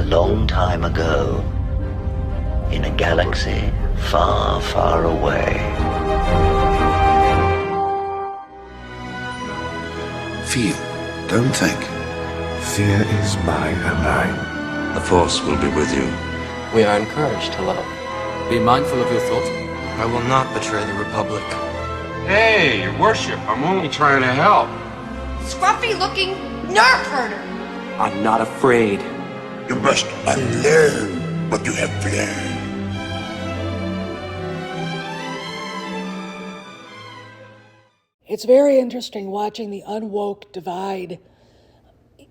A long time ago, in a galaxy far, far away. Feel, don't think. Fear is my ally. The Force will be with you. We are encouraged to love. Be mindful of your thoughts. I will not betray the Republic. Hey, your worship, I'm only trying to help. Scruffy-looking nerf herder! I'm not afraid. You must unlearn what you have learned. It's very interesting watching the unwoke divide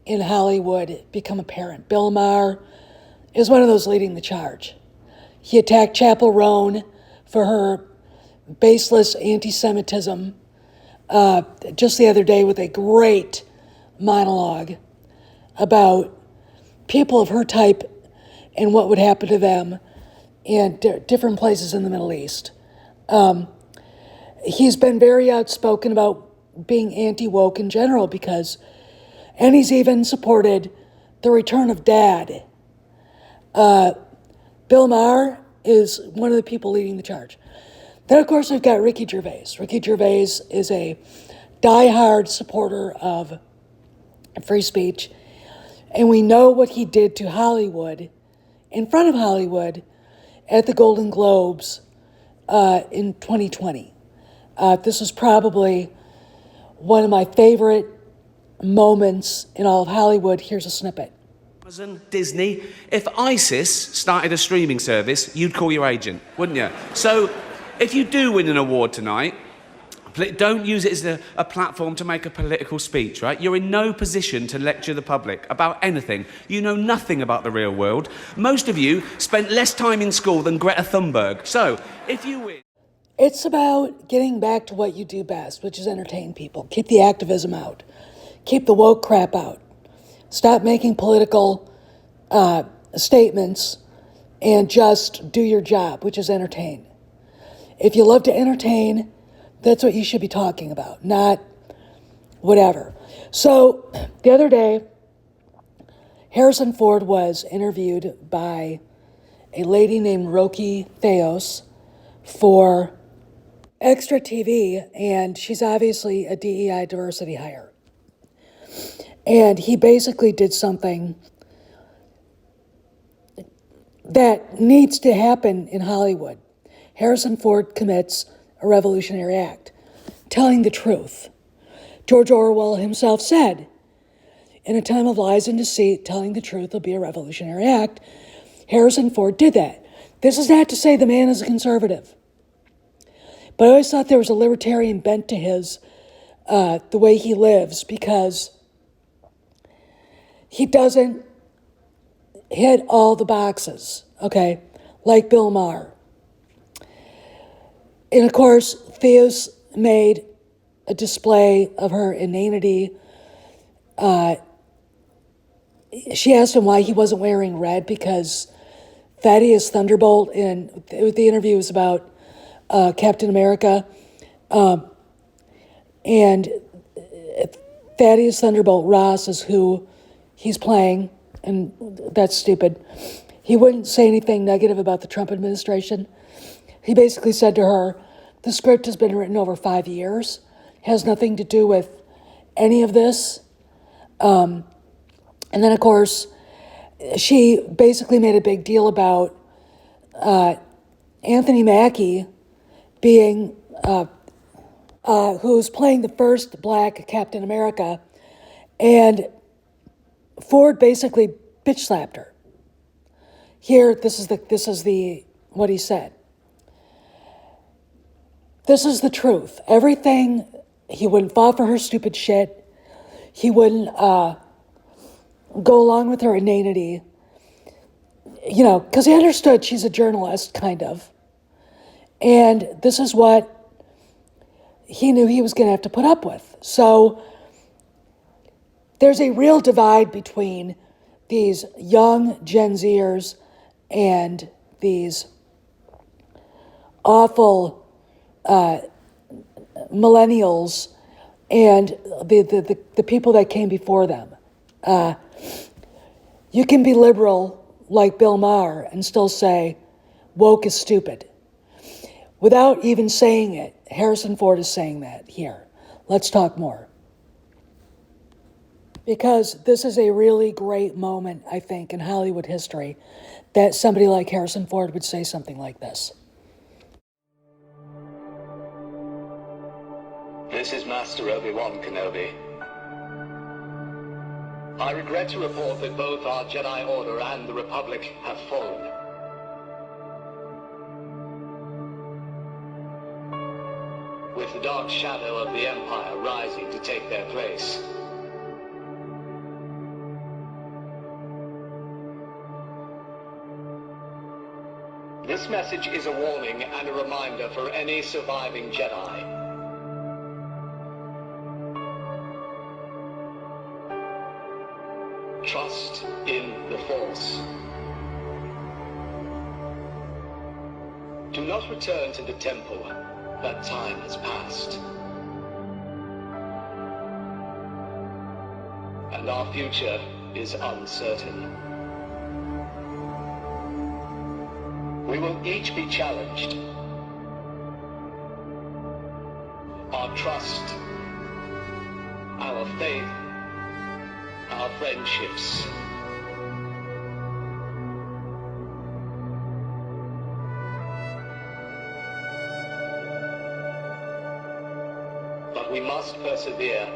in Hollywood become apparent. Bill Maher is one of those leading the charge. He attacked Chappell Roan for her baseless anti-Semitism just the other day with a great monologue about people of her type and what would happen to them in different places in the Middle East. He's been very outspoken about being anti-woke in general and he's even supported the return of Dad. Bill Maher is one of the people leading the charge. Then, of course, we've got Ricky Gervais. Ricky Gervais is a diehard supporter of free speech, and we know what he did to Hollywood, in front of Hollywood, at the Golden Globes in 2020. This was probably one of my favorite moments in all of Hollywood. Here's a snippet. Amazon, Disney, if ISIS started a streaming service, you'd call your agent, wouldn't you? So if you do win an award tonight, don't use it as a platform to make a political speech, right? You're in no position to lecture the public about anything. You know nothing about the real world. Most of you spent less time in school than Greta Thunberg. So if you win... It's about getting back to what you do best, which is entertain people. Keep the activism out. Keep the woke crap out. Stop making political statements and just do your job, which is entertain. If you love to entertain, that's what you should be talking about, not whatever. So the other day, Harrison Ford was interviewed by a lady named Roki Theos for Extra TV, and she's obviously a DEI diversity hire. And he basically did something that needs to happen in Hollywood. Harrison Ford commits a revolutionary act, telling the truth. George Orwell himself said, in a time of lies and deceit, telling the truth will be a revolutionary act. Harrison Ford did that. This is not to say the man is a conservative, but I always thought there was a libertarian bent to his, the way he lives, because he doesn't hit all the boxes, okay, like Bill Maher. And of course, Theos made a display of her inanity. She asked him why he wasn't wearing red, because Thaddeus Thunderbolt, and the interview was about Captain America, and Thaddeus Thunderbolt Ross is who he's playing, and that's stupid. He wouldn't say anything negative about the Trump administration. He basically said to her, the script has been written over 5 years, has nothing to do with any of this. And then, of course, she basically made a big deal about Anthony Mackie being, who's playing the first black Captain America, and Ford basically bitch slapped her. Here, this is what he said. This is the truth. Everything, he wouldn't fall for her stupid shit. He wouldn't go along with her inanity, because he understood she's a journalist, kind of. And this is what he knew he was going to have to put up with. So there's a real divide between these young Gen Zers and these awful millennials and the people that came before them. You can be liberal like Bill Maher and still say woke is stupid. Without even saying it, Harrison Ford is saying that here. Let's talk more. Because this is a really great moment, I think, in Hollywood history that somebody like Harrison Ford would say something like this. This is Master Obi-Wan Kenobi. I regret to report that both our Jedi Order and the Republic have fallen. With the dark shadow of the Empire rising to take their place. This message is a warning and a reminder for any surviving Jedi. Trust in the Force. Do not return to the temple. That time has passed. And our future is uncertain. We will each be challenged. Our trust, our faith, our friendships. But we must persevere.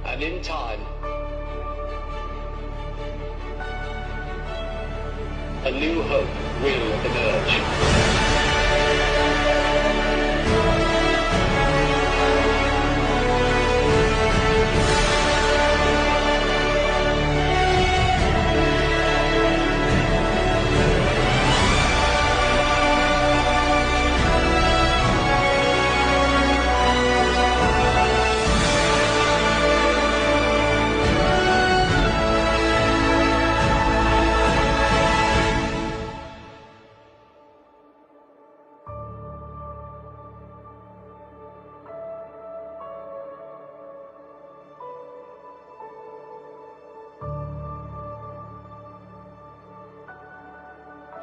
And in time, a new hope will emerge.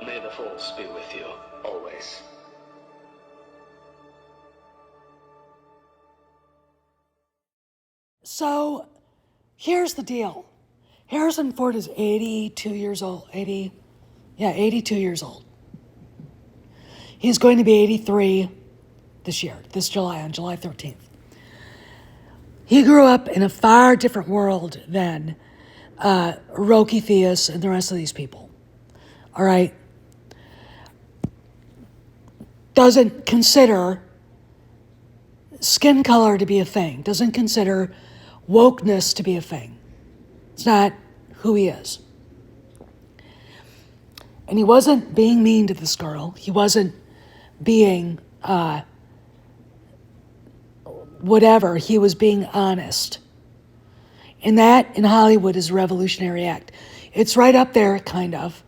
May the Force be with you, always. So, here's the deal. Harrison Ford is 82 years old. 82 years old. He's going to be 83 this year, this July, on July 13th. He grew up in a far different world than Roki Theus and the rest of these people. All right? Doesn't consider skin color to be a thing. Doesn't consider wokeness to be a thing. It's not who he is. And he wasn't being mean to this girl. He wasn't being whatever. He was being honest. And that, in Hollywood, is a revolutionary act. It's right up there, kind of,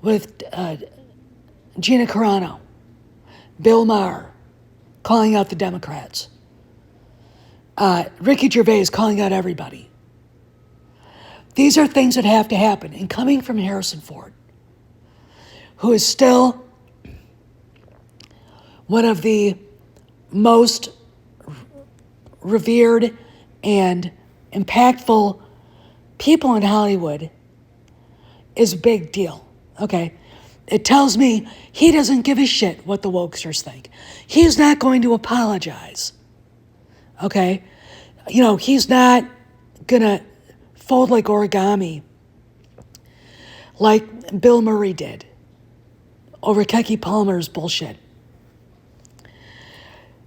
with Gina Carano, Bill Maher calling out the Democrats, Ricky Gervais calling out everybody. These are things that have to happen. And coming from Harrison Ford, who is still one of the most revered and impactful people in Hollywood, is a big deal, okay? It tells me he doesn't give a shit what the wokesters think. He's not going to apologize, okay? You know, he's not gonna fold like origami like Bill Murray did over Keke Palmer's bullshit.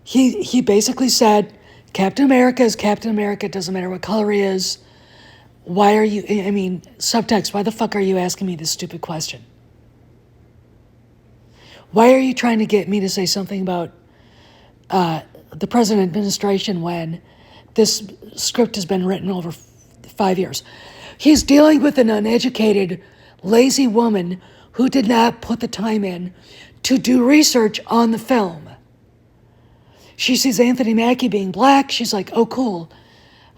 He basically said, Captain America is Captain America, it doesn't matter what color he is. Why are you, I mean, subtext, why the fuck are you asking me this stupid question? Why are you trying to get me to say something about the president administration when this script has been written over 5 years? He's dealing with an uneducated, lazy woman who did not put the time in to do research on the film. She sees Anthony Mackie being black. She's like, oh, cool.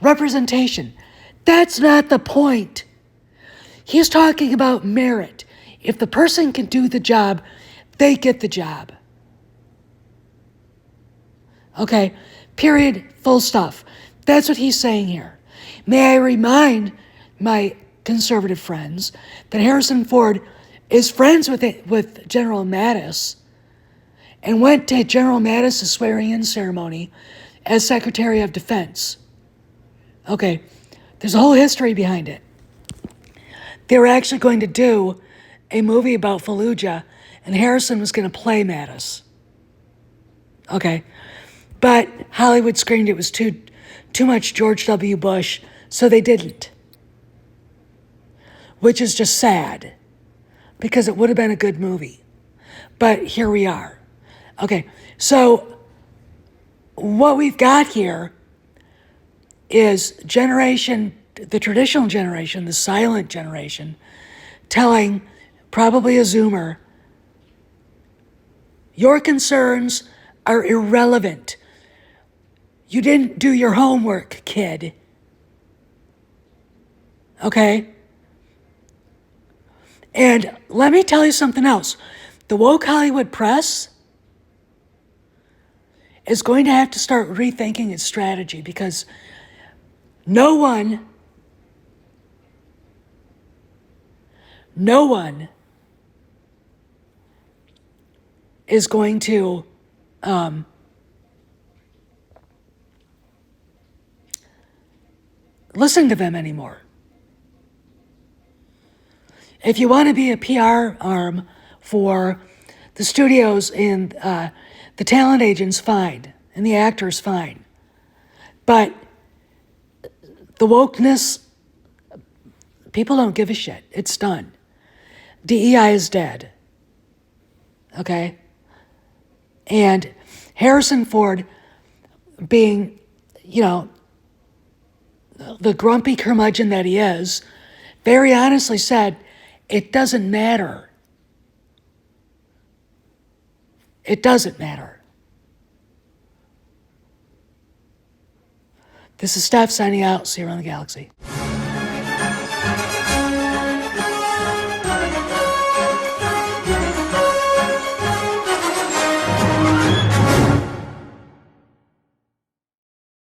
Representation. That's not the point. He's talking about merit. If the person can do the job, they get the job. Okay, period, full stop. That's what he's saying here. May I remind my conservative friends that Harrison Ford is friends with General Mattis and went to General Mattis' swearing-in ceremony as Secretary of Defense. Okay, there's a whole history behind it. They were actually going to do a movie about Fallujah, and Harrison was going to play Mattis. Okay, but Hollywood screamed it was too much George W. Bush, so they didn't. Which is just sad, because it would have been a good movie. But here we are. Okay, so what we've got here is the traditional generation, the silent generation, telling probably a Zoomer, your concerns are irrelevant. You didn't do your homework, kid. Okay? And let me tell you something else. The woke Hollywood press is going to have to start rethinking its strategy, because no one is going to listen to them anymore. If you want to be a PR arm for the studios and the talent agents, fine, and the actors, fine. But the wokeness, people don't give a shit. It's done. DEI is dead. Okay? And Harrison Ford, being, the grumpy curmudgeon that he is, very honestly said, it doesn't matter. It doesn't matter. This is Steph signing out. See you around the galaxy.